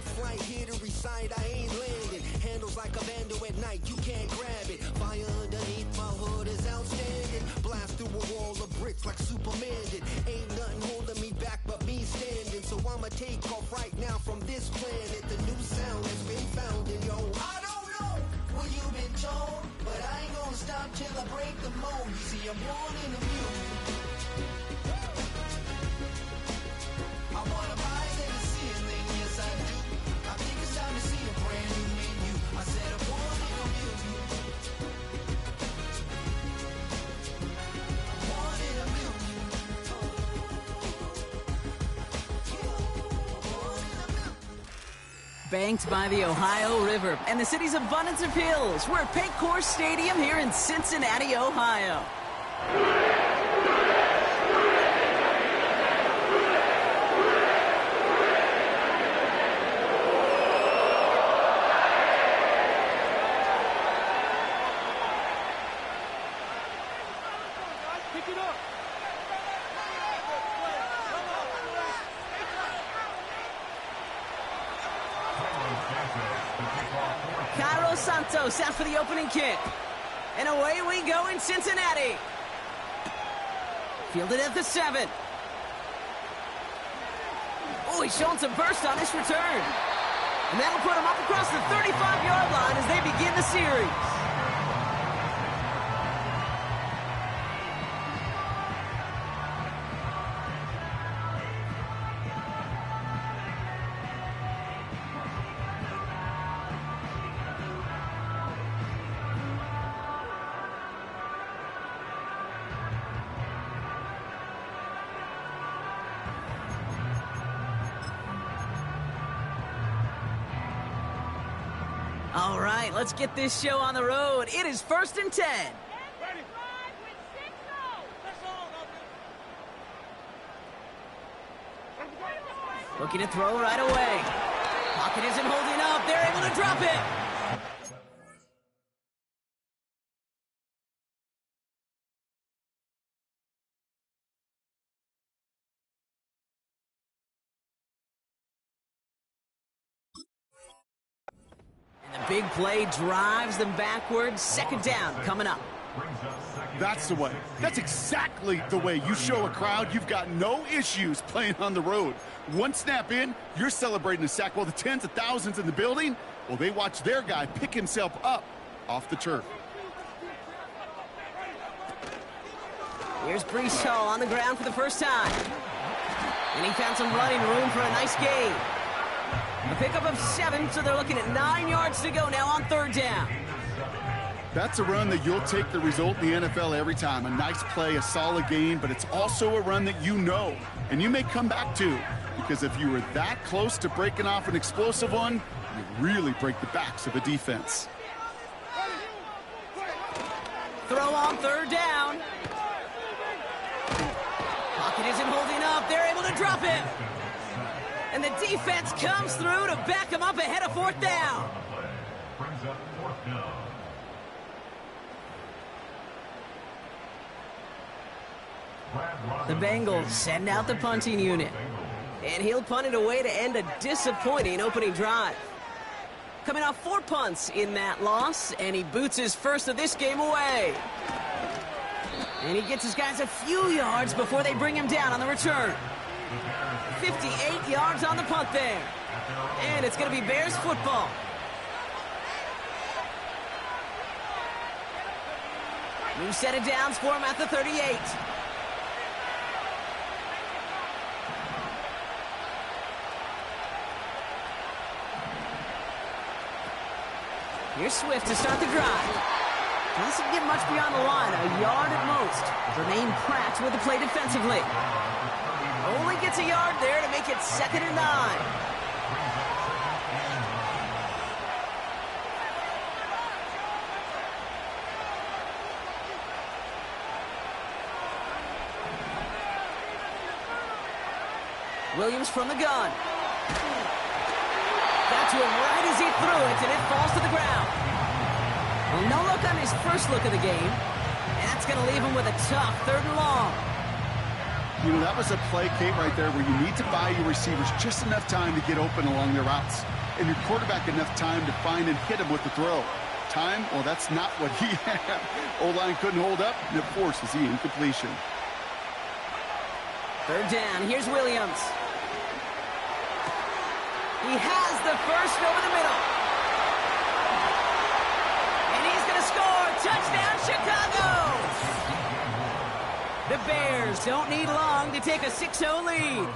flight, here to recite, I ain't landing. Handles like a vandal at night, you can't grab it. Fire underneath my hood is outstanding. Blast through a wall of bricks like Superman did. Ain't nothing holding me back but me standing. So I'ma take off right now from this planet. The new sound has been found in yo. I don't know what you've been told, but I ain't gonna stop till I break the mold. You see, I'm born in a music. I wanna rise in the ceiling, yes I do. I think it's time to see a brand new menu. I said I'm born in a music. Born in a music. Banked by the Ohio River and the city's abundance of hills, we're at Paycor Stadium here in Cincinnati, Ohio. Santos out for the opening kick. And away we go in Cincinnati. Fielded at the 7. Oh, he's showing some burst on this return. And that'll put him up across the 35-yard line as they begin the series. All right, let's get this show on the road. It is 1st and 10. Looking to throw right away. Pocket isn't holding up. They're able to drop it. The big play drives them backwards. 2nd down coming up. That's the way. That's exactly the way you show a crowd you've got no issues playing on the road. One snap in, you're celebrating a sack while the tens of thousands in the building, well, they watch their guy pick himself up off the turf. Here's Brees Hall on the ground for the first time. And he found some running room for a nice gain. A pickup of 7, so they're looking at 9 yards to go now on 3rd down. That's a run that you'll take the result in the NFL every time. A nice play, a solid game, but it's also a run that you know, and you may come back to, because if you were that close to breaking off an explosive one, you really break the backs of a defense. Throw on 3rd down. Pocket isn't holding up. They're able to drop it. And the defense comes through to back him up ahead of 4th down. The Bengals send out the punting unit. And he'll punt it away to end a disappointing opening drive. Coming off 4 punts in that loss, and he boots his first of this game away. And he gets his guys a few yards before they bring him down on the return. 58 yards on the punt there. And it's going to be Bears football. New set of downs for him at the 38. Here's Swift to start the drive. Doesn't get much beyond the line, a yard at most. Jermaine Pratt with the play defensively. Only gets a yard there to make it 2nd and 9. Williams from the gun. Got to him right as he threw it, and it falls to the ground. Well, no look on his first look of the game. And that's going to leave him with a tough 3rd and long. You know, that was a play, Kate, right there where you need to buy your receivers just enough time to get open along their routes, and your quarterback enough time to find and hit him with the throw. Time, well, that's not what he had. O-line couldn't hold up, and it forces the incompletion. Third down, here's Williams. He has the first over the middle. And he's going to score. Touchdown, Chicago! The Bears don't need long to take a 6-0 lead.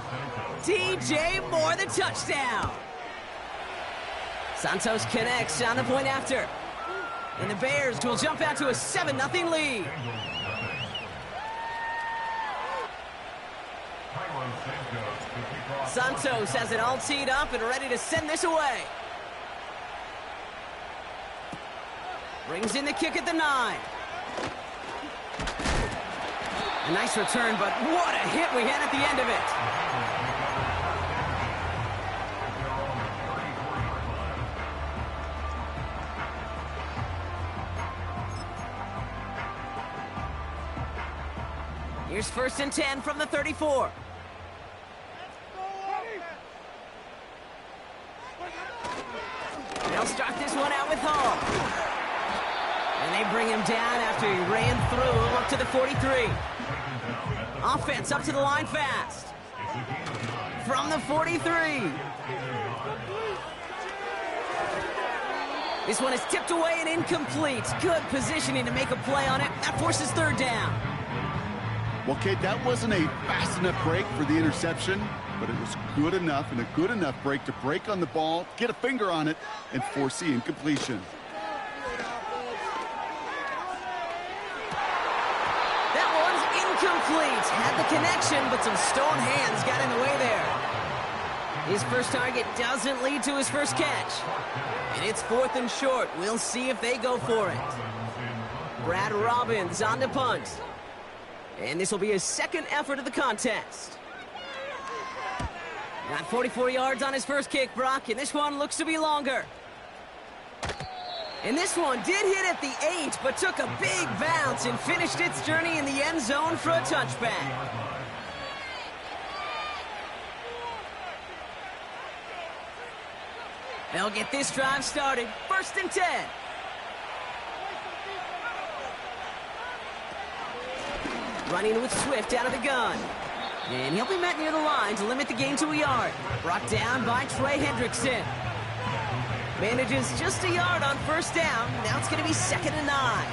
DJ Moore, the touchdown. Santos connects on the point after. And the Bears will jump out to a 7-0 lead. Santos has it all teed up and ready to send this away. Brings in the kick at the 9. A nice return, but what a hit we had at the end of it. Here's 1st and 10 from the 34. They'll start this one out with Hall. And they bring him down after he ran through him up to the 43. Offense up to the line fast. From the 43. This one is tipped away and incomplete. Good positioning to make a play on it. That forces 3rd down. Well, Kate, that wasn't a fast enough break for the interception, but it was good enough and a good enough break to break on the ball, get a finger on it, and force the incompletion. That one's incomplete. Had the connection, but some stone hands got in the way there. His first target doesn't lead to his first catch. And it's 4th and short. We'll see if they go for it. Brad Robbins on the punt. And this will be his 2nd effort of the contest. Got 44 yards on his first kick, Brock, and this one looks to be longer. And this one did hit at the 8, but took a big bounce and finished its journey in the end zone for a touchback. They'll get this drive started. 1st and 10. Running with Swift out of the gun. And he'll be met near the line to limit the gain to a yard. Brought down by Trey Hendrickson. Manages just a yard on 1st down. Now it's going to be 2nd and 9.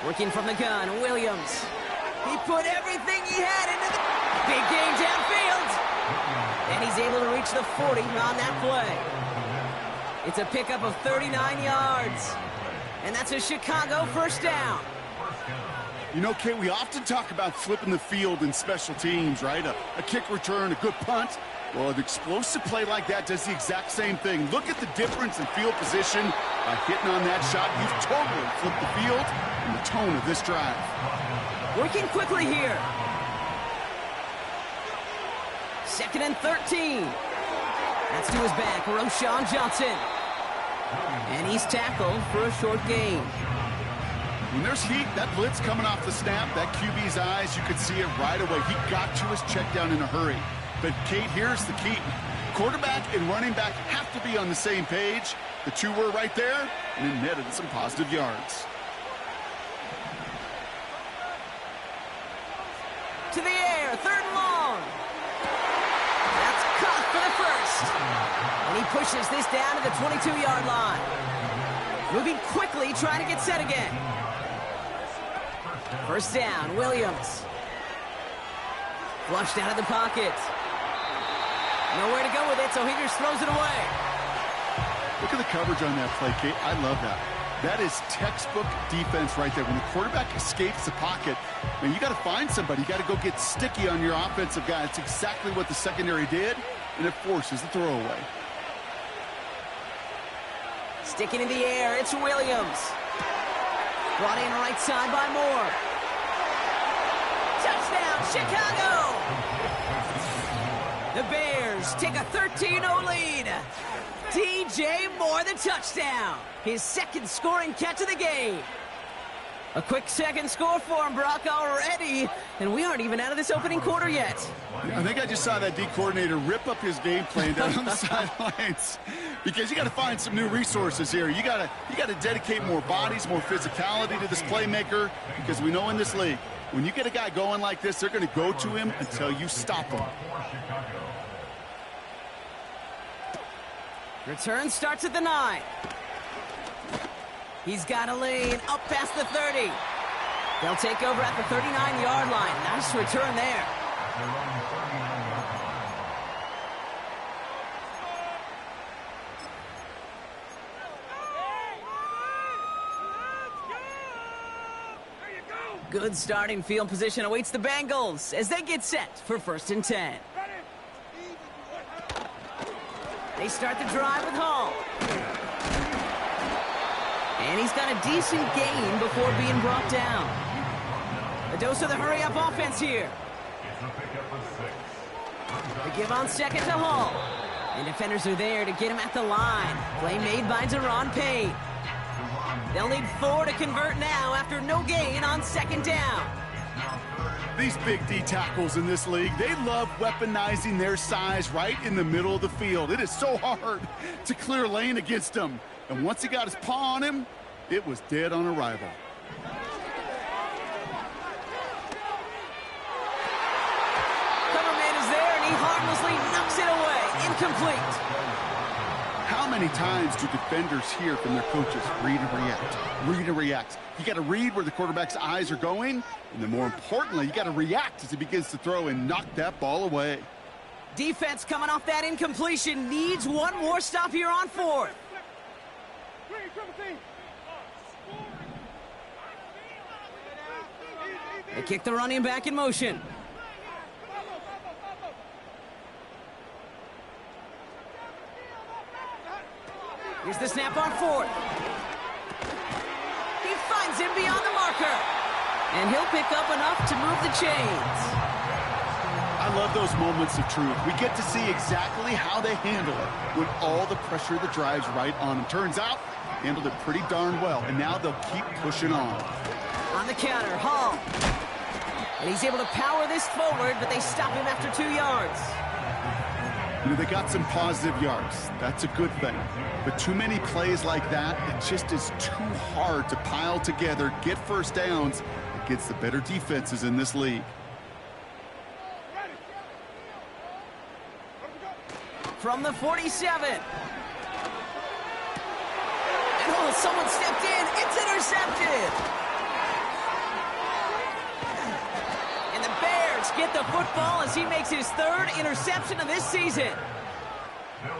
Working from the gun, Williams. He put everything he had into the big game downfield. And he's able to reach the 40 on that play. It's a pickup of 39 yards. And that's a Chicago 1st down. You know, Kate, we often talk about flipping the field in special teams, right? A kick return, a good punt. Well, an explosive play like that does the exact same thing. Look at the difference in field position by hitting on that shot. You've totally flipped the field and the tone of this drive. Working quickly here. 2nd and 13. That's to his back, Roshan Johnson. And he's tackled for a short gain. When there's heat, that blitz coming off the snap, that QB's eyes, you could see it right away. He got to his check down in a hurry. But, Kate, here's the key. Quarterback and running back have to be on the same page. The two were right there, and it netted some positive yards. To the air, 3rd and long. That's caught for the 1st. And he pushes this down to the 22-yard line. Moving quickly, trying to get set again. 1st down, Williams. Flushed out of the pocket. Nowhere to go with it, so he just throws it away. Look at the coverage on that play, Kate. I love that. That is textbook defense right there. When the quarterback escapes the pocket, man, you got to find somebody. You got to go get sticky on your offensive guy. It's exactly what the secondary did, and it forces the throwaway. Sticking in the air, it's Williams. Brought in right side by Moore. Touchdown, Chicago! The The Bears take a 13-0 lead. DJ Moore, the touchdown. His second scoring catch of the game. A quick second score for him, Brock, already. And we aren't even out of this opening quarter yet. I think I just saw that D coordinator rip up his game plan down on the sidelines. Because you got to find some new resources here. You got to dedicate more bodies, more physicality to this playmaker. Because we know in this league, when you get a guy going like this, they're going to go to him until you stop him. Return starts at the 9. He's got a lane up past the 30. They'll take over at the 39-yard line. Nice return there. Good starting field position awaits the Bengals as they get set for 1st and 10. They start the drive with Hall. And he's got a decent gain before being brought down. A dose of the hurry-up offense here. They give on second to Hall. And defenders are there to get him at the line. Play made by Deron Payne. They'll need 4 to convert now after no gain on 2nd down. These big D tackles in this league, they love weaponizing their size right in the middle of the field. It is so hard to clear lane against them. And once he got his paw on him, it was dead on arrival. Cover man is there, and he harmlessly knocks it away. Incomplete. How many times do defenders hear from their coaches, read and react, read and react? You got to read where the quarterback's eyes are going, and then more importantly, you got to react as he begins to throw and knock that ball away. Defense coming off that incompletion needs one more stop here on 4th. They kick the running back in motion. Here's the snap on 4th. He finds him beyond the marker. And he'll pick up enough to move the chains. I love those moments of truth. We get to see exactly how they handle it when all the pressure that drives right on them. Turns out, handled it pretty darn well, and now they'll keep pushing on. On the counter, Hall. And he's able to power this forward, but they stop him after 2 yards. You know, they got some positive yards. That's a good thing. But too many plays like that, it just is too hard to pile together, get first downs against the better defenses in this league. From the 47. And oh, someone stepped in. It's intercepted. And the Bears get the football as he makes his 3rd interception of this season.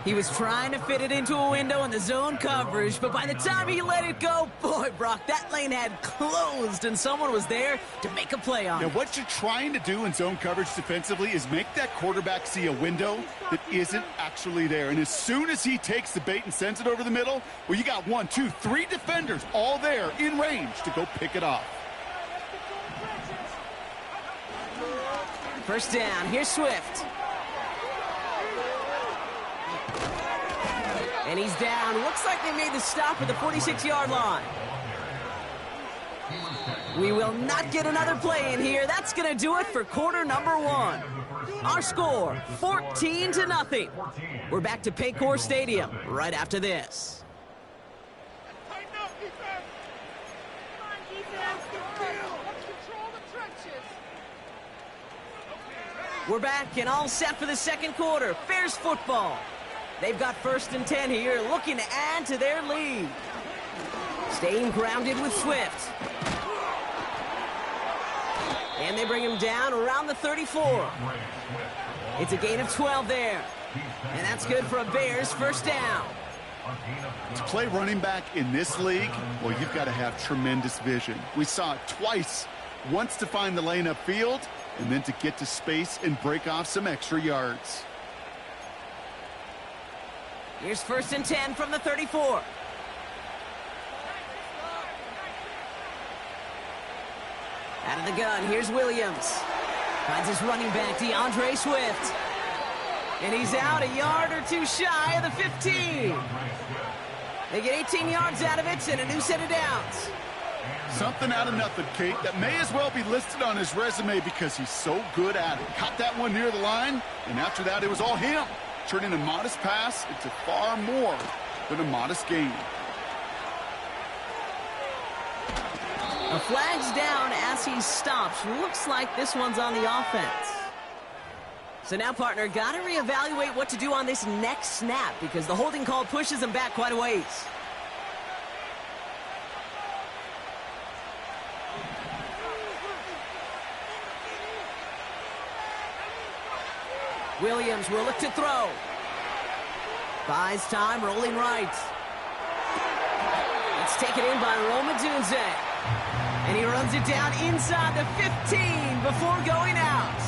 He was trying to fit it into a window in the zone coverage, but by the time he let it go, boy, Brock, that lane had closed, and someone was there to make a play on it. Now, what you're trying to do in zone coverage defensively is make that quarterback see a window that isn't actually there. And as soon as he takes the bait and sends it over the middle, well, you got 1, 2, 3 defenders all there in range to go pick it off. First down, here's Swift. And he's down. Looks like they made the stop at the 46-yard line. We will not get another play in here. That's going to do it for quarter number 1. Our score, 14-0. We're back to Paycor Stadium right after this. We're back and all set for the second quarter. Bears football. They've got 1st and 10 here, looking to add to their lead. Staying grounded with Swift. And they bring him down around the 34. It's a gain of 12 there. And that's good for a Bears first down. To play running back in this league, well, you've got to have tremendous vision. We saw it twice. Once to find the lane upfield, and then to get to space and break off some extra yards. Here's 1st and 10 from the 34. Out of the gun, here's Williams. Finds his running back, DeAndre Swift. And he's out a yard or two shy of the 15. They get 18 yards out of it and a new set of downs. Something out of nothing, Kate. That may as well be listed on his resume because he's so good at it. Caught that one near the line, and after that, it was all him. Turning a modest pass into far more than a modest gain. A flag's down as he stops. Looks like this one's on the offense. So now, partner, got to reevaluate what to do on this next snap because the holding call pushes him back quite a ways. Williams will look to throw. Buys time, rolling right. It's taken in by Roma Dunze. And he runs it down inside the 15 before going out.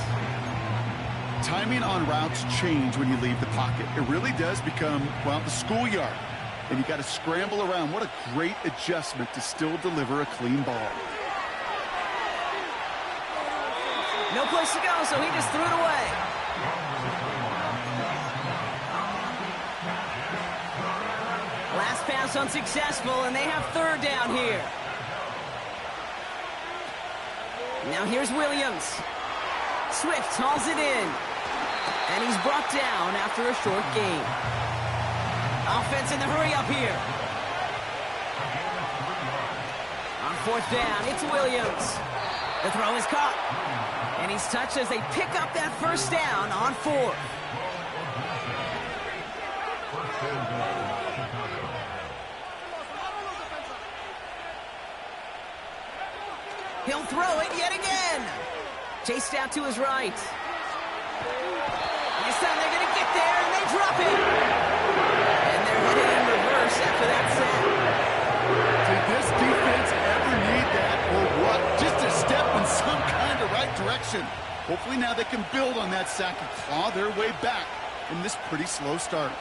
Timing on routes change when you leave the pocket. It really does become, well, the schoolyard. And you got to scramble around. What a great adjustment to still deliver a clean ball. No place to go, so he just threw it away. Last pass unsuccessful, and they have third down here. Now here's Williams. Swift hauls it in. And he's brought down after a short gain. Offense in the hurry up here. On fourth down, it's Williams. The throw is caught. And he's touched as they pick up that first down on fourth. He'll throw it yet again. Chased out to his right. This time they're going to get there, and they drop it. And they're headed in reverse after that set. Did this defense ever need that, or what? Just a step in some kind of right direction. Hopefully now they can build on that sack and claw their way back from this pretty slow start.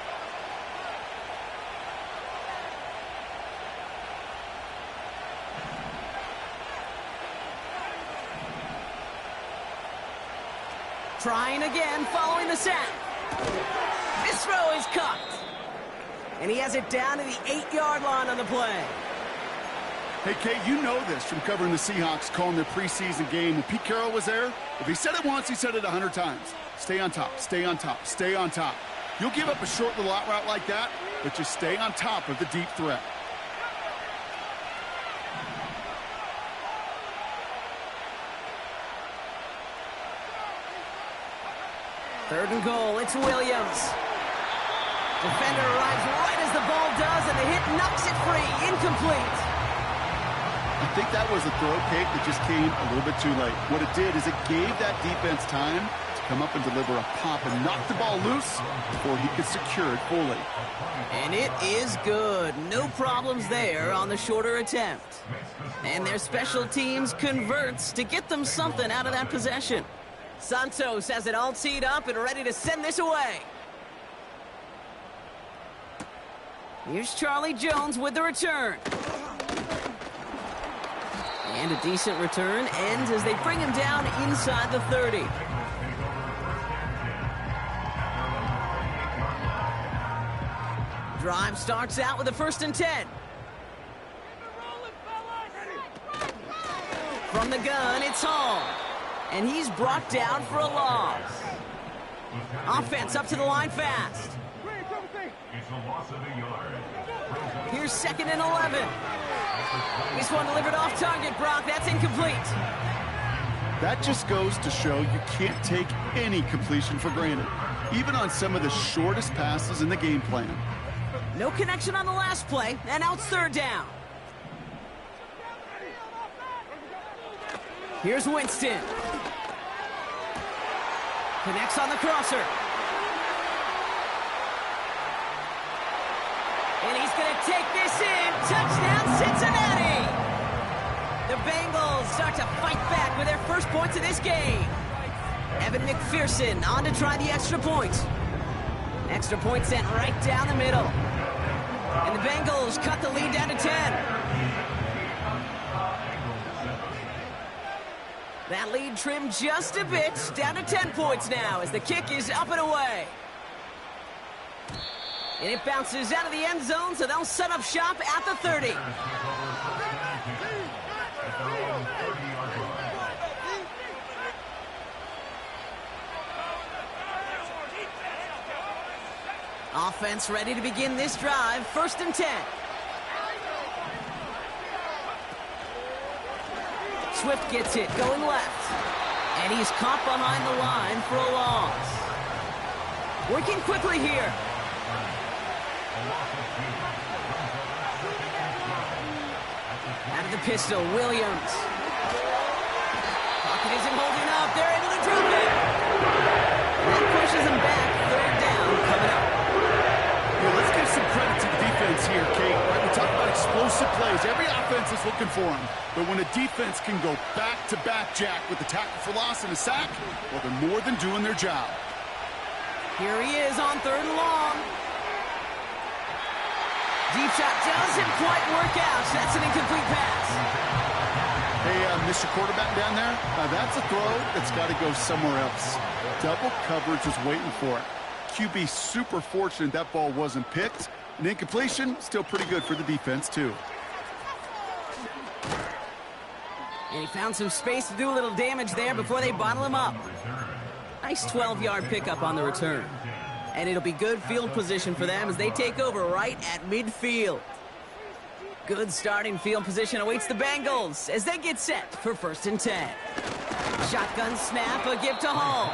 Trying again, following the sack. This throw is caught. And he has it down to the 8-yard line on the play. Hey, Kate, you know this from covering the Seahawks, calling their preseason game. When Pete Carroll was there, if he said it once, he said it 100 times. Stay on top, stay on top, stay on top. You'll give up a short little out route like that, but just stay on top of the deep threat. Third and goal, it's Williams. Defender arrives right as the ball does, and the hit knocks it free. Incomplete. I think that was a throw, Kate, that just came a little bit too late. What it did is it gave that defense time to come up and deliver a pop and knock the ball loose before he could secure it fully. And it is good. No problems there on the shorter attempt. And their special teams converts to get them something out of that possession. Santos has it all teed up and ready to send this away. Here's Charlie Jones with the return. And a decent return ends as they bring him down inside the 30. Drive starts out with a 1st and 10. From the gun, it's Hall. And he's brought down for a loss. Offense up to the line fast. Here's 2nd and 11. This one delivered off target, Brock. That's incomplete. That just goes to show you can't take any completion for granted, even on some of the shortest passes in the game plan. No connection on the last play, and now it's 3rd down. Here's Winston. Connects on the crosser. And he's going to take this in. Touchdown, Cincinnati! The Bengals start to fight back with their first points of this game. Evan McPherson on to try the extra point. Extra point sent right down the middle. And the Bengals cut the lead down to 10. That lead trimmed just a bit, down to 10 points now as the kick is up and away. And it bounces out of the end zone, so they'll set up shop at the 30. Offense ready to begin this drive. 1st and 10. Swift gets it, going left. And he's caught behind the line for a loss. Working quickly here. Out of the pistol, Williams. Pocket isn't holding up. They're able to drop it. That pushes him back. 3rd down coming up. Yeah, let's give some credit to the defense here, Kate. Right, we talk about explosive plays. Every offense is looking for them. But when a defense can go back-to-back, Jack, with a tackle for loss and a sack, well, they're more than doing their job. Here he is on 3rd and long. Deep shot doesn't quite work out. That's an incomplete pass. Hey, Mr. Quarterback down there, that's a throw that's got to go somewhere else. Double coverage is waiting for it. QB super fortunate that ball wasn't picked. An incompletion, still pretty good for the defense, too. And he found some space to do a little damage there before they bottle him up. Nice 12-yard pickup on the return. And it'll be good field position for them as they take over right at midfield. Good starting field position awaits the Bengals as they get set for 1st and 10. Shotgun snap, a give to Hall.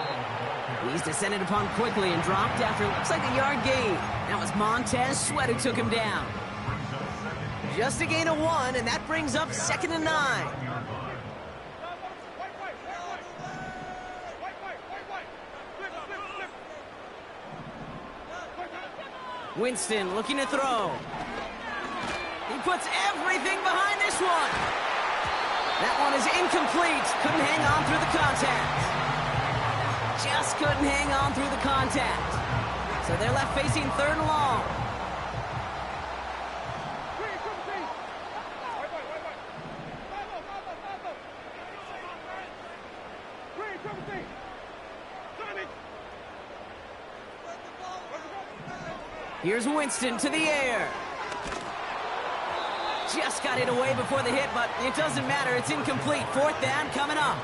He's descended upon quickly and dropped after it looks like a yard gain. That was Montez Sweat who took him down. Just a gain of 1, and that brings up 2nd and 9. Winston looking to throw. He puts everything behind this one. That one is incomplete. Couldn't hang on through the contact. Just couldn't hang on through the contact. So they're left facing 3rd and long. Here's Winston to the air. Just got it away before the hit, but it doesn't matter. It's incomplete. 4th down coming up.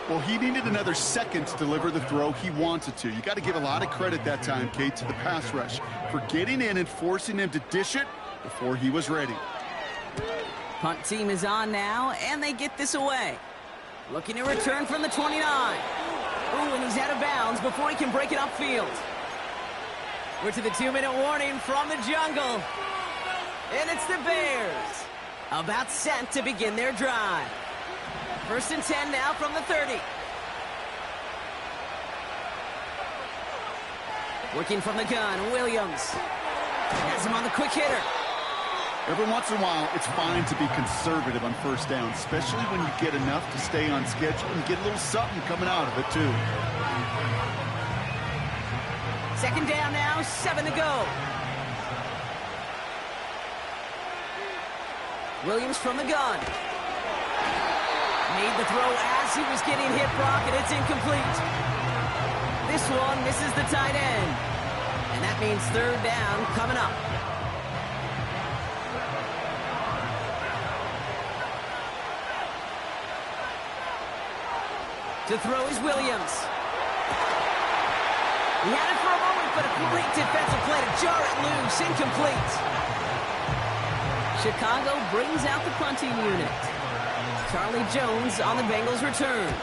Well, he needed another second to deliver the throw he wanted to. You got to give a lot of credit that time, Kate, to the pass rush for getting in and forcing him to dish it before he was ready. Punt team is on now, and they get this away. Looking to return from the 29. Ooh, and he's out of bounds before he can break it upfield. We're to the 2-minute warning from the jungle. And it's the Bears about set to begin their drive. 1st and 10 now from the 30. Working from the gun, Williams. Has him on the quick hitter. Every once in a while, it's fine to be conservative on 1st down, especially when you get enough to stay on schedule and get a little something coming out of it, too. 2nd down now, 7 to go. Williams from the gun. Made the throw as he was getting hit, Brock, and it's incomplete. This one misses the tight end. And that means 3rd down coming up. To throw is Williams. He had it for a moment, but a great defensive play to jar it loose. Incomplete. Chicago brings out the punting unit. Charlie Jones on the Bengals return.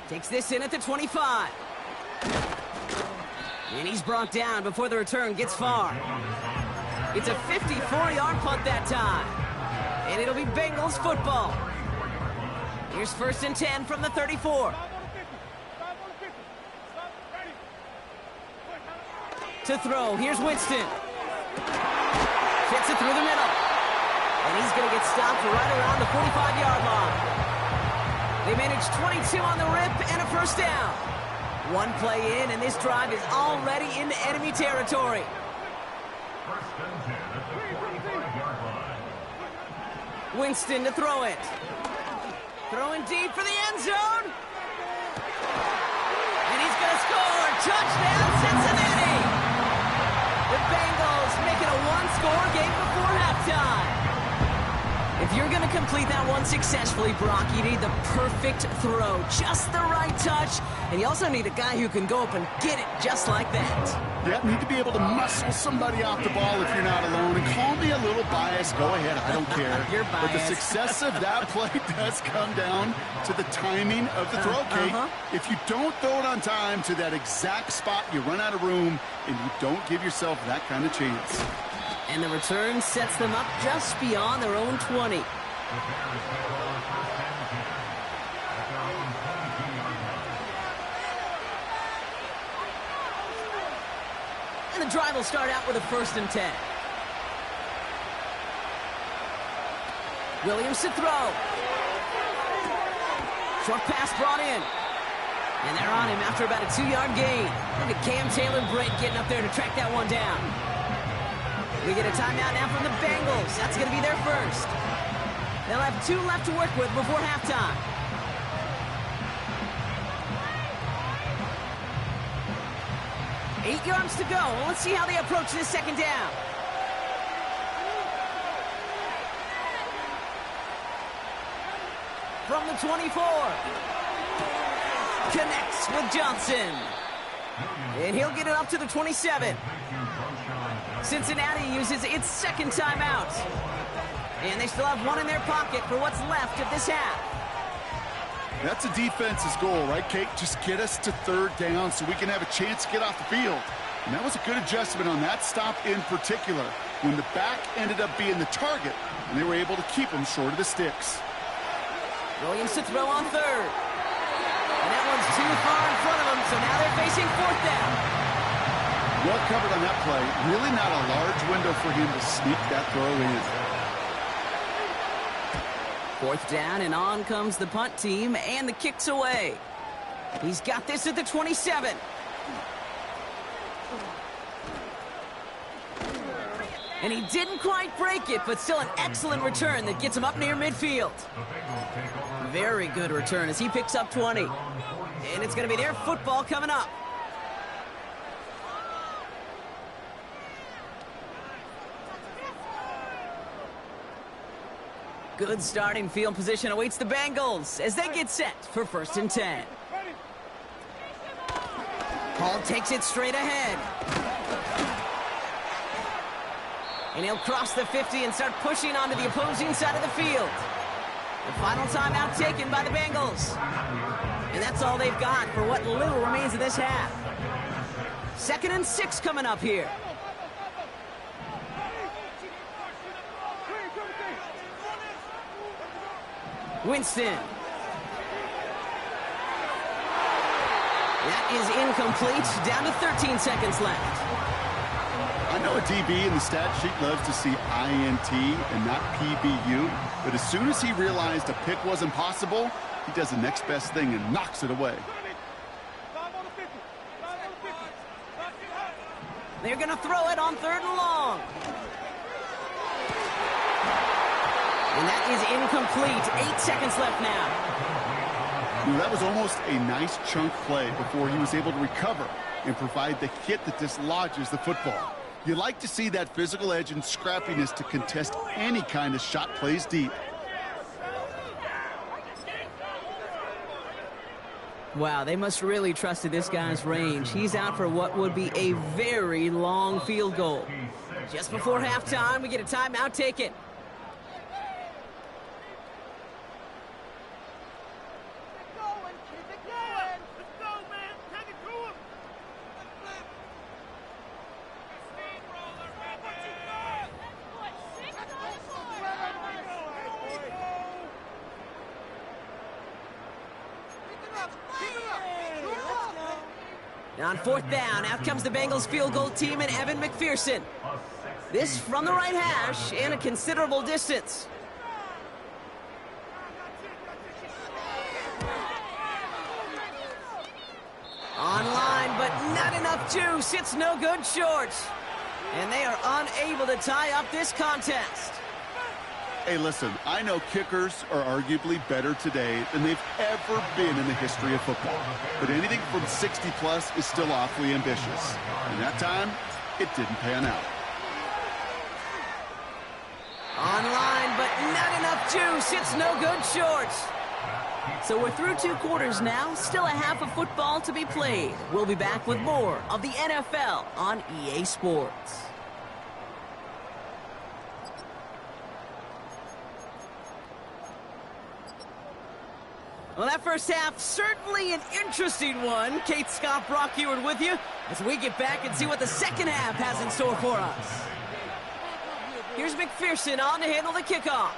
Takes this in at the 25. And he's brought down before the return gets far. It's a 54-yard punt that time. And it'll be Bengals football. Here's 1st and 10 from the 34. To throw, here's Winston. Fits it through the middle. And he's going to get stopped right around the 45-yard line. They manage 22 on the rip and a 1st down. One play in, and this drive is already into enemy territory. Winston to throw it. Throwing deep for the end zone. And he's going to score. Touchdown, Cincinnati. The Bengals make it a one-score game before halftime. If you're going to complete that one successfully, Brock, you need the perfect throw, just the right touch, and you also need a guy who can go up and get it just like that. Yeah, need to be able to muscle somebody off the ball if you're not alone. And call me a little biased. Go ahead, I don't care. You're biased. But the success of that play does come down to the timing of the throw, Kate. If you don't throw it on time to that exact spot, you run out of room, and you don't give yourself that kind of chance. And the return sets them up just beyond their own 20. And the drive will start out with a 1st and 10. Williams to throw. Short pass brought in. And they're on him after about a 2-yard gain. Look at Cam Taylor-Britt getting up there to track that one down. We get a timeout now from the Bengals. That's going to be their first. They'll have 2 left to work with before halftime. Eight yards to go. Let's see how they approach this 2nd down. From the 24. Connects with Johnson. And he'll get it up to the 27. Cincinnati uses its 2nd timeout. And they still have 1 in their pocket for what's left of this half. That's a defense's goal, right, Kate? Just get us to 3rd down so we can have a chance to get off the field. And that was a good adjustment on that stop in particular, when the back ended up being the target, and they were able to keep him short of the sticks. Williams to throw on 3rd. And that one's too far in front of them, so now they're facing 4th down. Well covered on that play. Really not a large window for him to sneak that throw in. 4th down, and on comes the punt team, and the kick's away. He's got this at the 27. And he didn't quite break it, but still an excellent return that gets him up near midfield. Very good return as he picks up 20. And it's going to be their football coming up. Good starting field position awaits the Bengals as they get set for 1st and 10. Hall takes it straight ahead. And he'll cross the 50 and start pushing onto the opposing side of the field. The final timeout taken by the Bengals. And that's all they've got for what little remains of this half. 2nd and 6 coming up here. Winston. That is incomplete. Down to 13 seconds left. I know a DB in the stat sheet loves to see INT and not PBU, but as soon as he realized a pick wasn't possible, he does the next best thing and knocks it away. They're going to throw it on 3rd and long. And that is incomplete. 8 seconds left now. That was almost a nice chunk play before he was able to recover and provide the hit that dislodges the football. You like to see that physical edge and scrappiness to contest any kind of shot plays deep. Wow, they must really trusted this guy's range. He's out for what would be a very long field goal. Just before halftime, we get a timeout taken. On 4th down, out comes the Bengals field goal team and Evan McPherson. This from the right hash and a considerable distance. Online, but not enough juice. It's no good short. And they are unable to tie up this contest. Hey, listen, I know kickers are arguably better today than they've ever been in the history of football. But anything from 60-plus is still awfully ambitious. And that time, it didn't pan out. Online, but not enough juice. It's no good short. So we're through 2 quarters now. Still a half of football to be played. We'll be back with more of the NFL on EA Sports. Well, that first half, certainly an interesting one. Kate Scott, Brock Eward with you as we get back and see what the second half has in store for us. Here's McPherson on to handle the kickoff.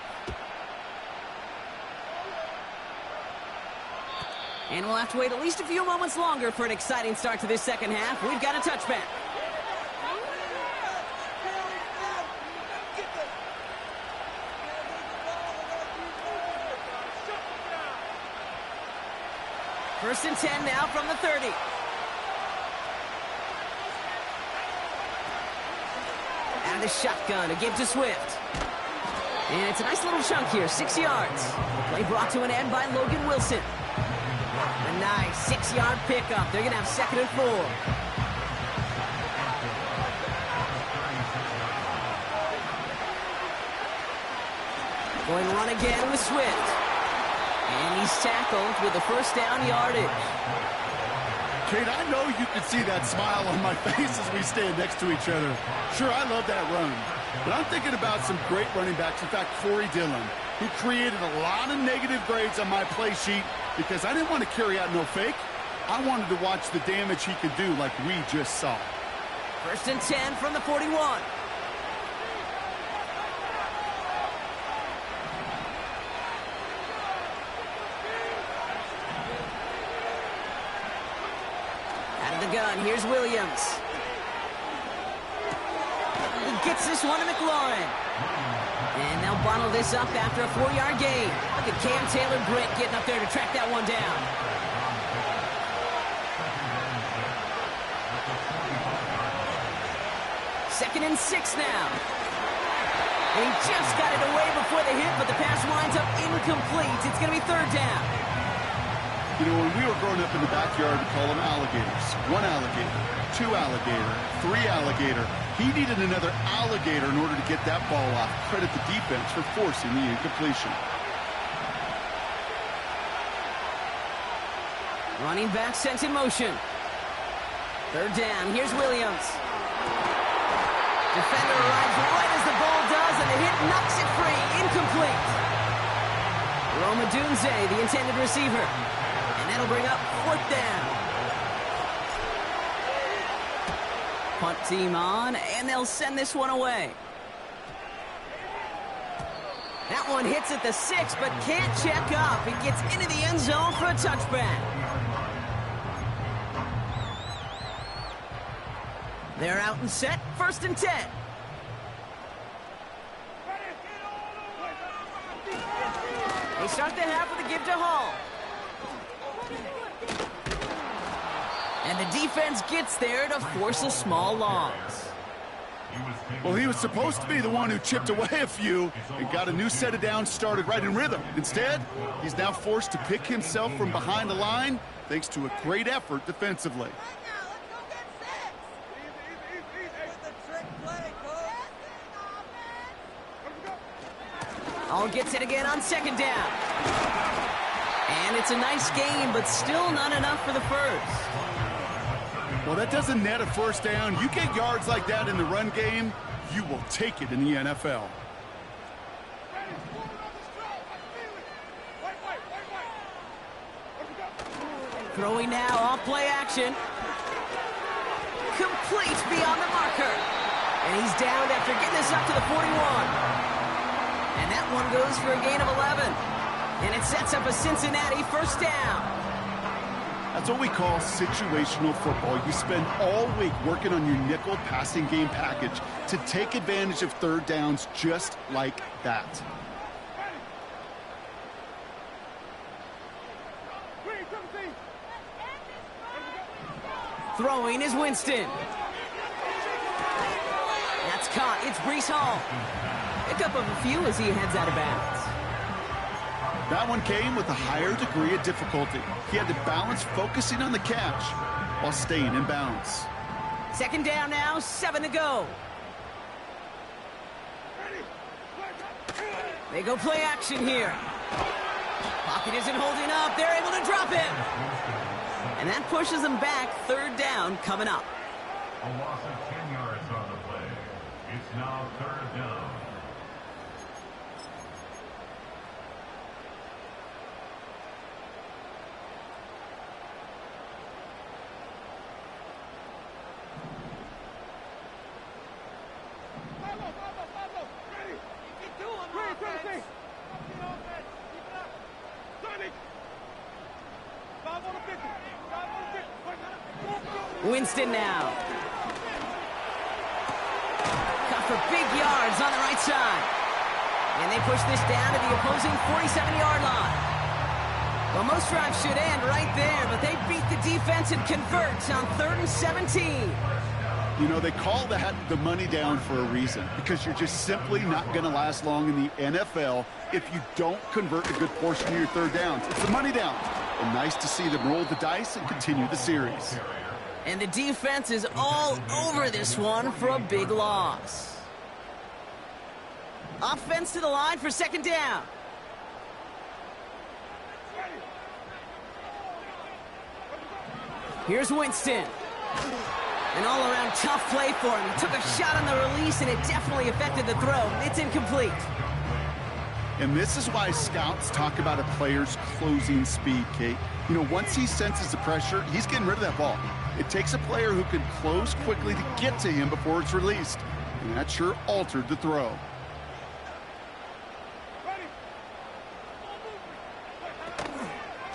And we'll have to wait at least a few moments longer for an exciting start to this second half. We've got a touchback. First and 10 now from the 30. Out of the shotgun, a give to Swift. And it's a nice little chunk here, 6 yards. Play brought to an end by Logan Wilson. A nice 6-yard pickup. They're going to have 2nd and 4. Going to run again with Swift. And he's tackled with the first down yardage. Kate, I know you can see that smile on my face as we stand next to each other. Sure, I love that run. But I'm thinking about some great running backs. In fact, Corey Dillon, who created a lot of negative grades on my play sheet because I didn't want to carry out no fake. I wanted to watch the damage he could do like we just saw. First and 10 from the 41. Gun. Here's Williams. He gets this one to McLaurin. And they'll bundle this up after a 4-yard gain. Look at Cam Taylor-Britt getting up there to track that one down. Second and 6 now. And he just got it away before the hit, but the pass winds up incomplete. It's going to be 3rd down. You know, when we were growing up in the backyard, we call them alligators. 1 alligator, 2 alligator, 3 alligator. He needed another alligator in order to get that ball off. Credit the defense for forcing the incompletion. Running back sent in motion. 3rd down. Here's Williams. Defender arrives right as the ball does, and the hit knocks it free. Incomplete. Roma Dunze, the intended receiver. That'll bring up 4th down. Punt team on, and they'll send this one away. That one hits at the 6, but can't check up. It gets into the end zone for a touchback. They're out and set, 1st and 10. They start the half with a give to Hall. And the defense gets there to force a small loss. Well, he was supposed to be the one who chipped away a few and got a new set of downs started right in rhythm. Instead, he's now forced to pick himself from behind the line thanks to a great effort defensively. All gets it again on 2nd down. And it's a nice game, but still not enough for the first. Well, that doesn't net a 1st down. You get yards like that in the run game, you will take it in the NFL. Throwing now off play action. Complete beyond the marker. And he's downed after getting this up to the 41. And that one goes for a gain of 11. And it sets up a Cincinnati 1st down. That's what we call situational football. You spend all week working on your nickel passing game package to take advantage of 3rd downs just like that. Throwing is Winston. That's caught. It's Breece Hall. Pickup of a few as he heads out of bounds. That one came with a higher degree of difficulty. He had to balance focusing on the catch while staying in bounds. Second down now, 7 to go. They go play action here. Pocket isn't holding up. They're able to drop him. And that pushes them back. Third down coming up. A loss of 10 yards on the play. It's now third down. Winston now. Got for big yards on the right side. And they push this down to the opposing 47-yard line. Well, most drives should end right there, but they beat the defense and convert on 3rd and 17. You know, they call that the money down for a reason, because you're just simply not going to last long in the NFL if you don't convert a good portion of your third downs. It's the money down. And nice to see them roll the dice and continue the series. And the defense is all over this one for a big loss. Offense to the line for second down. Here's Winston. An all-around tough play for him. He took a shot on the release, and it definitely affected the throw. It's incomplete. And this is why scouts talk about a player's closing speed, Kate. You know, once he senses the pressure, he's getting rid of that ball. It takes a player who can close quickly to get to him before it's released. And that sure altered the throw.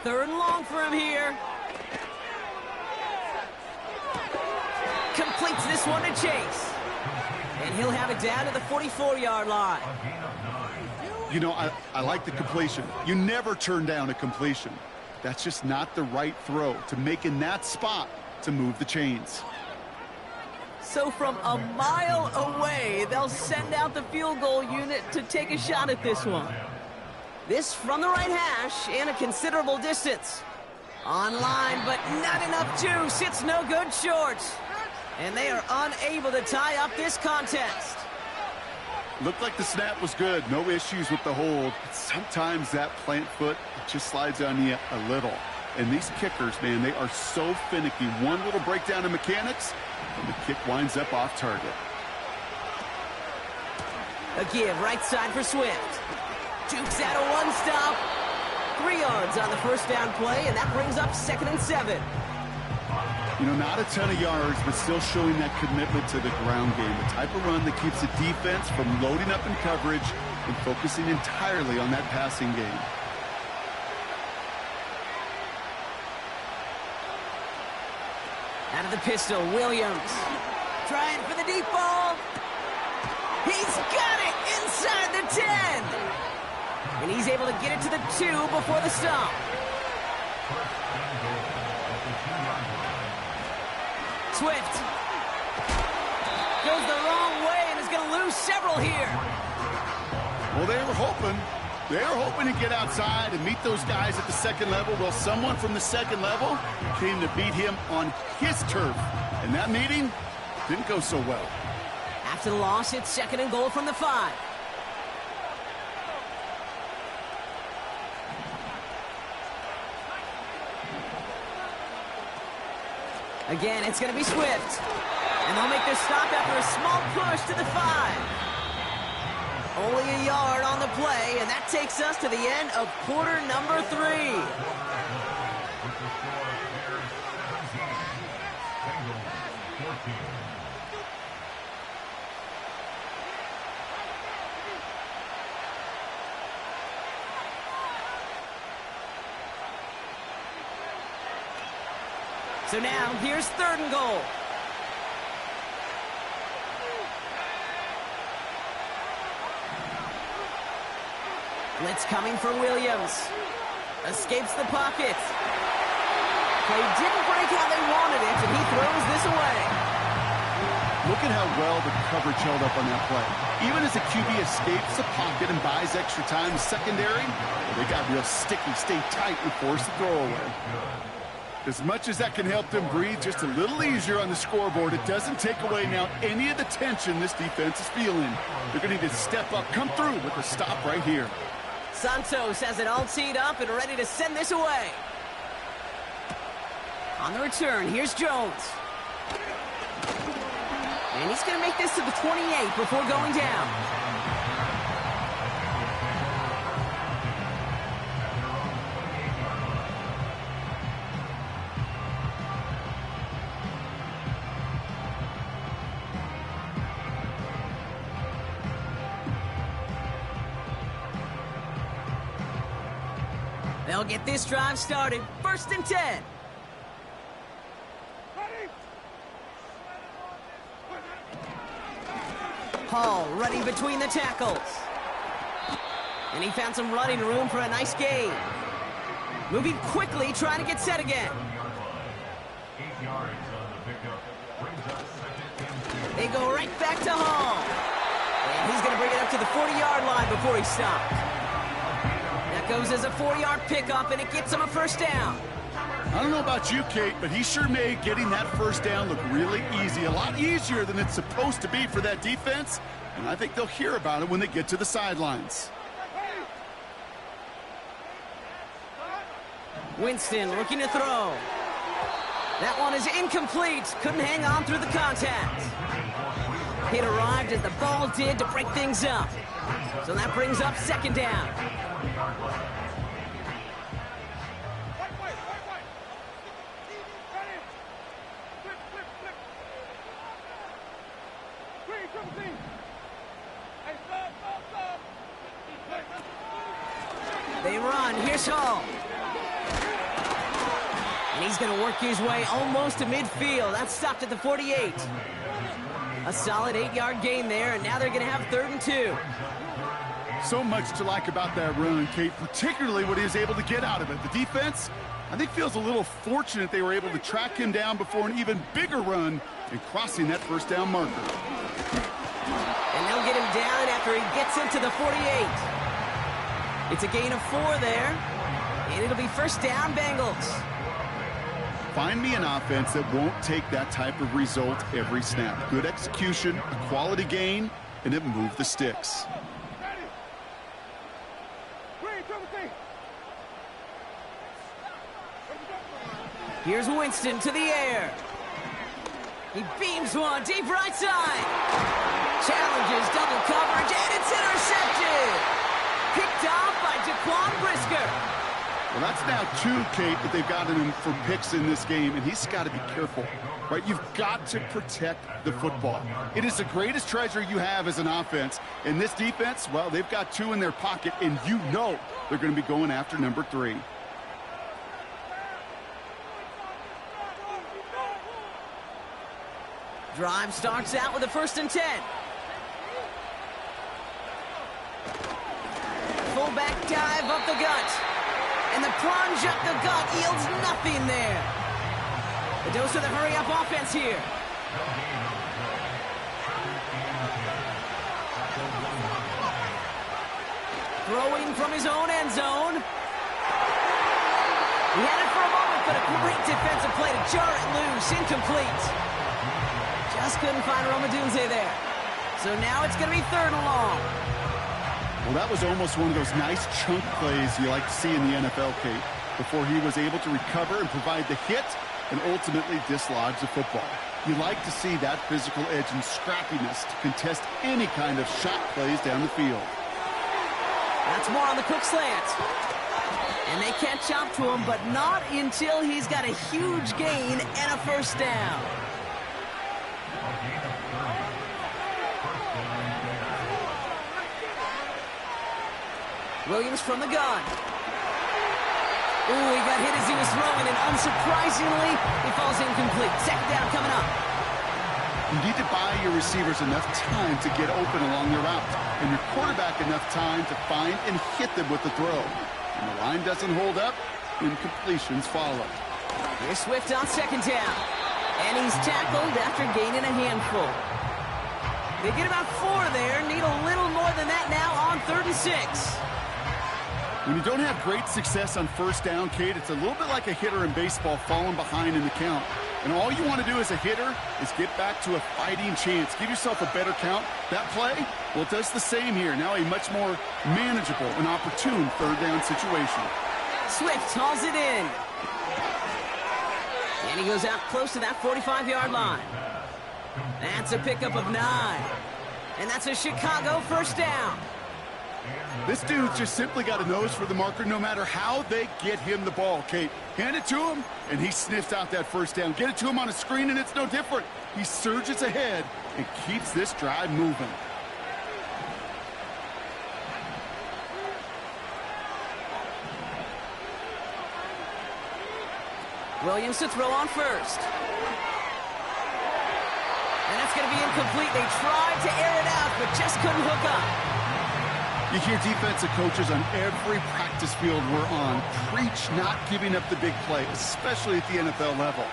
Third and long for him here. Completes this one to Chase. And he'll have it down to the 44-yard line. You know, I like the completion. You never turn down a completion. That's just not the right throw to make in that spot to move the chains. So from a mile away, they'll send out the field goal unit to take a shot at this one. This from the right hash and a considerable distance. Online, but not enough juice. It's no good short. And they are unable to tie up this contest. Looked like the snap was good. No issues with the hold. But sometimes that plant foot just slides on you a little. And these kickers, man, they are so finicky. One little breakdown in mechanics, and the kick winds up off target. A give right side for Swift. Jukes out a one-stop. 3 yards on the first down play, and that brings up 2nd and 7. You know, not a ton of yards, but still showing that commitment to the ground game. The type of run that keeps the defense from loading up in coverage and focusing entirely on that passing game. Out of the pistol, Williams. Trying for the deep ball. He's got it inside the 10. And he's able to get it to the 2 before the stop. Swift goes the wrong way and is going to lose several here. Well, they were hoping to get outside and meet those guys at the second level. Well, someone from the second level came to beat him on his turf. And that meeting didn't go so well. After the loss, it's 2nd and goal from the 5. Again, it's going to be Swift. And they'll make their stop after a small push to the 5. Only a yard on the play, and that takes us to the end of quarter number 3. So now, here's 3rd and goal. Blitz coming for Williams. Escapes the pocket. Play didn't break how they wanted it, and he throws this away. Look at how well the coverage held up on that play. Even as the QB escapes the pocket and buys extra time secondary, they got real sticky, stay tight, and force the throwaway. As much as that can help them breathe just a little easier on the scoreboard, it doesn't take away now any of the tension this defense is feeling. They're going to need to step up, come through with a stop right here. Santos has it all teed up and ready to send this away. On the return, here's Jones. And he's going to make this to the 28 before going down. They'll get this drive started. 1st and 10. Hall running between the tackles. And he found some running room for a nice gain. Moving quickly, trying to get set again. They go right back to Hall. And he's going to bring it up to the 40-yard line before he stops. That goes as a 4-yard pickup, and it gets him a 1st down. I don't know about you, Kate, but he sure made getting that 1st down look really easy. A lot easier than it's supposed to be for that defense. And I think they'll hear about it when they get to the sidelines. Winston looking to throw. That one is incomplete. Couldn't hang on through the contact. Hit arrived as the ball did to break things up. So that brings up 2nd down. They run. Here's Hall. And he's going to work his way almost to midfield. That's stopped at the 48. A solid 8-yard gain there, and now they're going to have 3rd and 2. So much to like about that run, Kate, particularly what he was able to get out of it. The defense, I think, feels a little fortunate they were able to track him down before an even bigger run and crossing that 1st down marker. And they'll get him down after he gets into the 48. It's a gain of 4 there, and it'll be 1st down, Bengals. Find me an offense that won't take that type of result every snap. Good execution, a quality gain, and it moved the sticks. Here's Winston to the air. He beams one deep right side. Challenges double coverage, and it's intercepted. Picked off by Jaquan Brisker. Well, that's now 2, Kate, that they've gotten him for picks in this game, and he's got to be careful, right? You've got to protect the football. It is the greatest treasure you have as an offense. And this defense, well, they've got 2 in their pocket, and you know they're going to be going after number 3. Drive starts out with a 1st and 10. Fullback dive up the gut. And the plunge up the gut yields nothing there. The dose of the hurry-up offense here. Throwing from his own end zone. He had it for a moment, but a great defensive play to jar it loose. Incomplete. Just couldn't find Romadunze there. So now it's going to be 3rd and long. Well, that was almost one of those nice chunk plays you like to see in the NFL, Kate, before he was able to recover and provide the hit and ultimately dislodge the football. You like to see that physical edge and scrappiness to contest any kind of shot plays down the field. That's more on the Cook slant. And they catch up to him, but not until he's got a huge gain and a 1st down. Williams from the gun. Ooh, he got hit as he was throwing, and unsurprisingly, he falls incomplete. 2nd down coming up. You need to buy your receivers enough time to get open along their route, and your quarterback enough time to find and hit them with the throw. When the line doesn't hold up, incompletions follow. Here's Swift on 2nd down. And he's tackled after gaining a handful. They get about 4 there. Need a little more than that now on 3rd and 6. When you don't have great success on first down, Kate, it's a little bit like a hitter in baseball falling behind in the count. And all you want to do as a hitter is get back to a fighting chance. Give yourself a better count. That play, well, it does the same here. Now a much more manageable and opportune 3rd down situation. Swift hauls it in. And he goes out close to that 45-yard line. That's a pickup of 9. And that's a Chicago first down. This dude's just simply got a nose for the marker no matter how they get him the ball, Kate. Hand it to him, and he sniffs out that first down. Get it to him on a screen, and it's no different. He surges ahead and keeps this drive moving. Williams to throw on first. And that's going to be incomplete. They tried to air it out, but just couldn't hook up. You hear defensive coaches on every practice field we're on preach not giving up the big play, especially at the NFL level.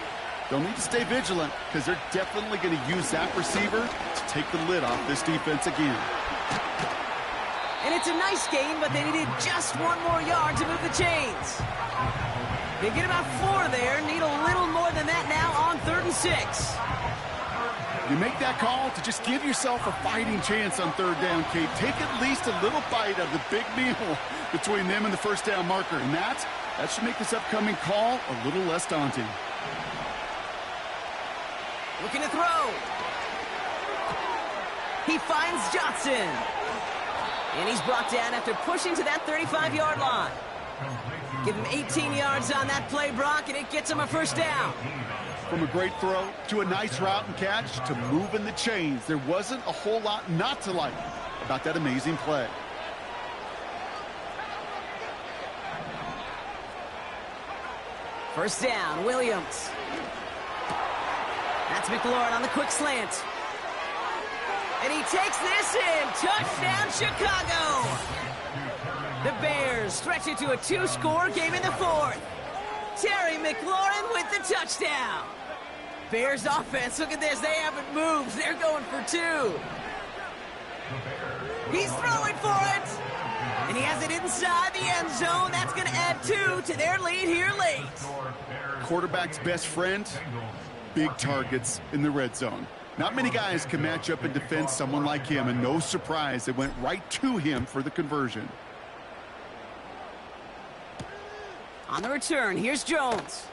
They'll need to stay vigilant because they're definitely going to use that receiver to take the lid off this defense again. And it's a nice game, but they needed just 1 more yard to move the chains. They get about 4 there, need a little more than that now on 3rd and 6. You make that call to just give yourself a fighting chance on 3rd down, Kate. Take at least a little bite of the big meal between them and the first down marker. And that should make this upcoming call a little less daunting. Looking to throw. He finds Johnson. And he's brought down after pushing to that 35-yard line. Give him 18 yards on that play, Brock, and it gets him a first down. From a great throw to a nice route and catch to moving the chains, there wasn't a whole lot not to like about that amazing play. First down, Williams. That's McLaurin on the quick slant. And he takes this in. Touchdown, Chicago. The Bears stretch it to a 2-score game in the 4th. Terry McLaurin with the touchdown. Bears offense, look at this. They haven't moved. They're going for 2. He's throwing for it. And he has it inside the end zone. That's going to add 2 to their lead here late. Quarterback's best friend, big targets in the red zone. Not many guys can match up and defend someone like him, and no surprise, they went right to him for the conversion. On the return, here's Jones.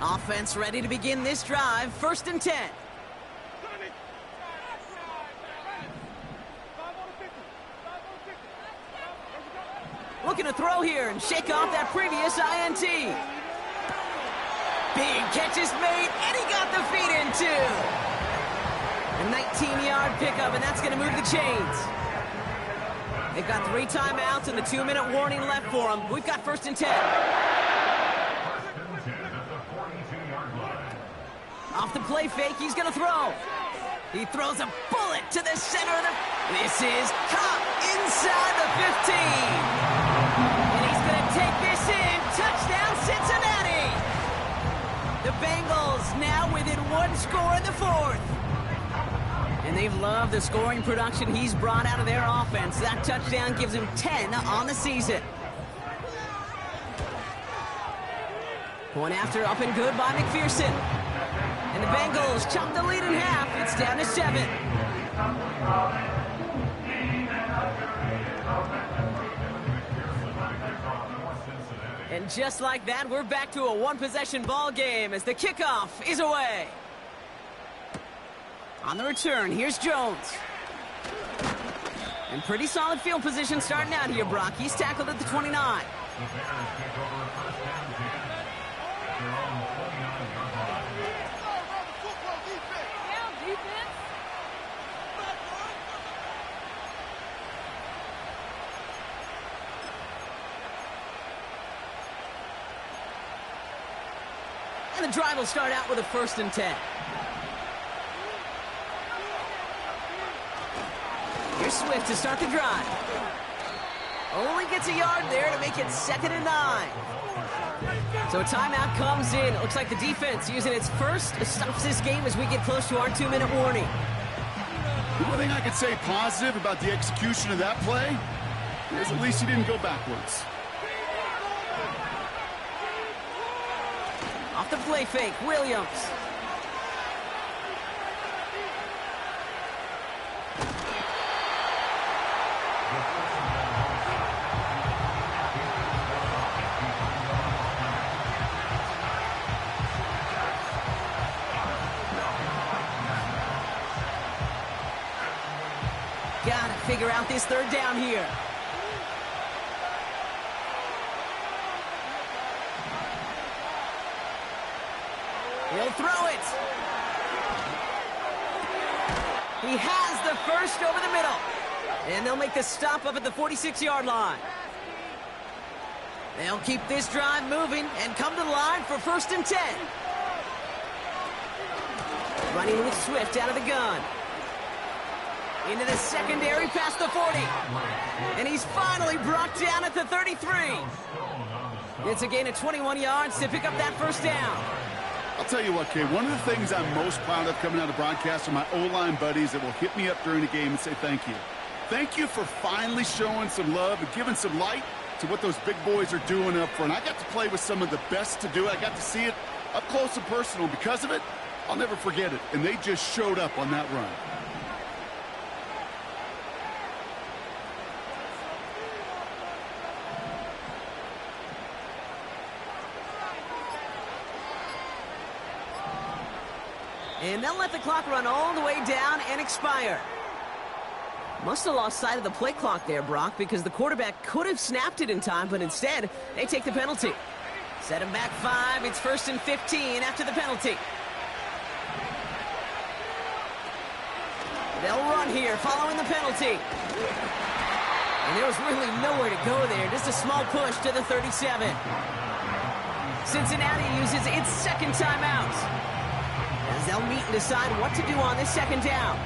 Offense ready to begin this drive. 1st and 10. Looking to throw here and shake off that previous INT. Big catch is made, and he got the feet in too. A 19-yard pickup, and that's going to move the chains. They've got 3 timeouts and the 2-minute warning left for them. We've got 1st and 10. Off the play fake, he's going to throw. He throws a bullet to the center of the... This is caught inside the 15. And he's going to take this in. Touchdown, Cincinnati. The Bengals now within 1 score in the 4th. And they've loved the scoring production he's brought out of their offense. That touchdown gives him 10 on the season. Point after up and good by McPherson. And the Bengals chop the lead in half. It's down to 7. And just like that, we're back to a 1-possession ball game as the kickoff is away. On the return, here's Jones. And pretty solid field position starting out here, Brock. He's tackled at the 29. And the drive will start out with a 1st and 10. Here's Swift to start the drive. Only gets a yard there to make it 2nd and 9. So a timeout comes in. It looks like the defense using its first stops this game as we get close to our 2-minute warning. The only thing I could say positive about the execution of that play is at least he didn't go backwards. Off the play fake, Williams. Gotta figure out this 3rd down here. He'll throw it. He has the first over the middle. And they'll make the stop up at the 46-yard line. They'll keep this drive moving and come to the line for 1st and 10. Running with Swift out of the gun. Into the secondary past the 40. And he's finally brought down at the 33. It's a gain of 21 yards to pick up that 1st down. I'll tell you what, Kay, one of the things I'm most proud of coming out of broadcast are my O-line buddies that will hit me up during the game and say thank you. Thank you for finally showing some love and giving some light to what those big boys are doing up front. I got to play with some of the best to do it. I got to see it up close and personal. Because of it, I'll never forget it. And they just showed up on that run. And they'll let the clock run all the way down and expire. Must have lost sight of the play clock there, Brock, because the quarterback could have snapped it in time, but instead, they take the penalty. Set him back 5. It's 1st and 15 after the penalty. They'll run here following the penalty. And there was really nowhere to go there. Just a small push to the 37. Cincinnati uses its 2nd timeout, as they'll meet and decide what to do on this 2nd down.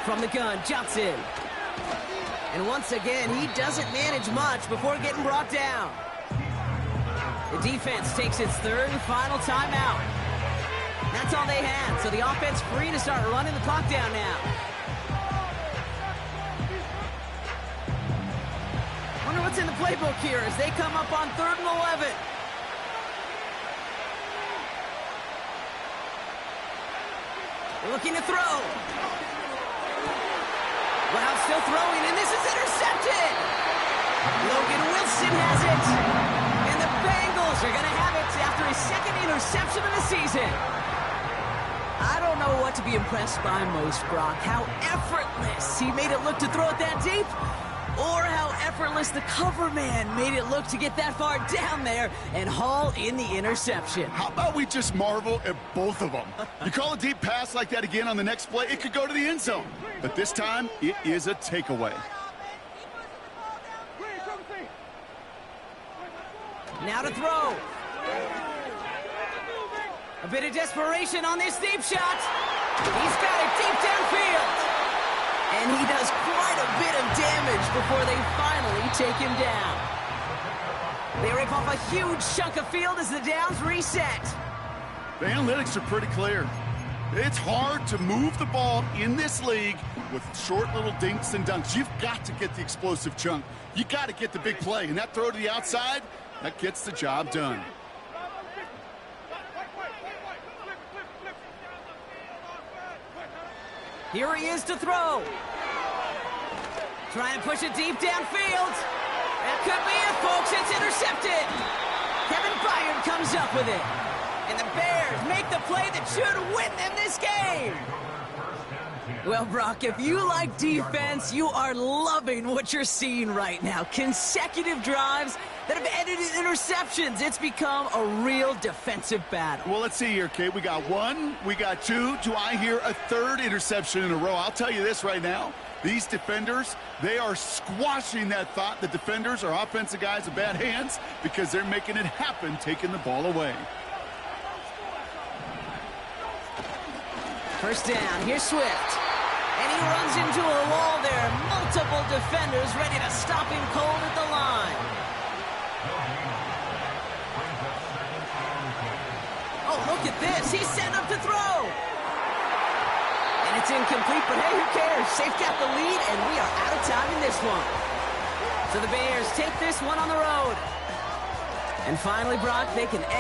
From the gun, Johnson. And once again, he doesn't manage much before getting brought down. The defense takes its 3rd and final timeout. That's all they had, so the offense free to start running the clock down now. Wonder what's in the playbook here as they come up on 3rd and 11. They're looking to throw. Wow, still throwing, and this is intercepted. Logan Wilson has it. And the Bengals are going to have it after his 2nd interception of the season. I don't know what to be impressed by most, Brock. How effortless he made it look to throw it that deep, or how effortless the cover man made it look to get that far down there and haul in the interception. How about we just marvel at both of them? You call a deep pass like that again on the next play, it could go to the end zone. But this time, it is a takeaway. Now to throw. A bit of desperation on this deep shot. He's got it deep downfield. And he does quite a bit of damage before they finally take him down. They rip off a huge chunk of field as the downs reset. The analytics are pretty clear. It's hard to move the ball in this league with short little dinks and dunks. You've got to get the explosive chunk. You got to get the big play. And that throw to the outside, that gets the job done. Here he is to throw. Trying to push it deep downfield. That could be it, folks. It's intercepted. Kevin Byard comes up with it. And the Bears make the play that should win them this game. Well, Brock, if you like defense, you are loving what you're seeing right now. Consecutive drives that have ended in interceptions. It's become a real defensive battle. Well, let's see here, Kate. We got one, we got two. Do I hear a third interception in a row? I'll tell you this right now. These defenders, they are squashing that thought. The defenders are offensive guys in bad hands because they're making it happen, taking the ball away. First down, here's Swift. And he runs into a wall there. Multiple defenders ready to stop him cold at the line. Oh, look at this. He's setting up to throw. And it's incomplete, but hey, who cares? They've got the lead, and we are out of time in this one. So the Bears take this one on the road. And finally, Brock, they can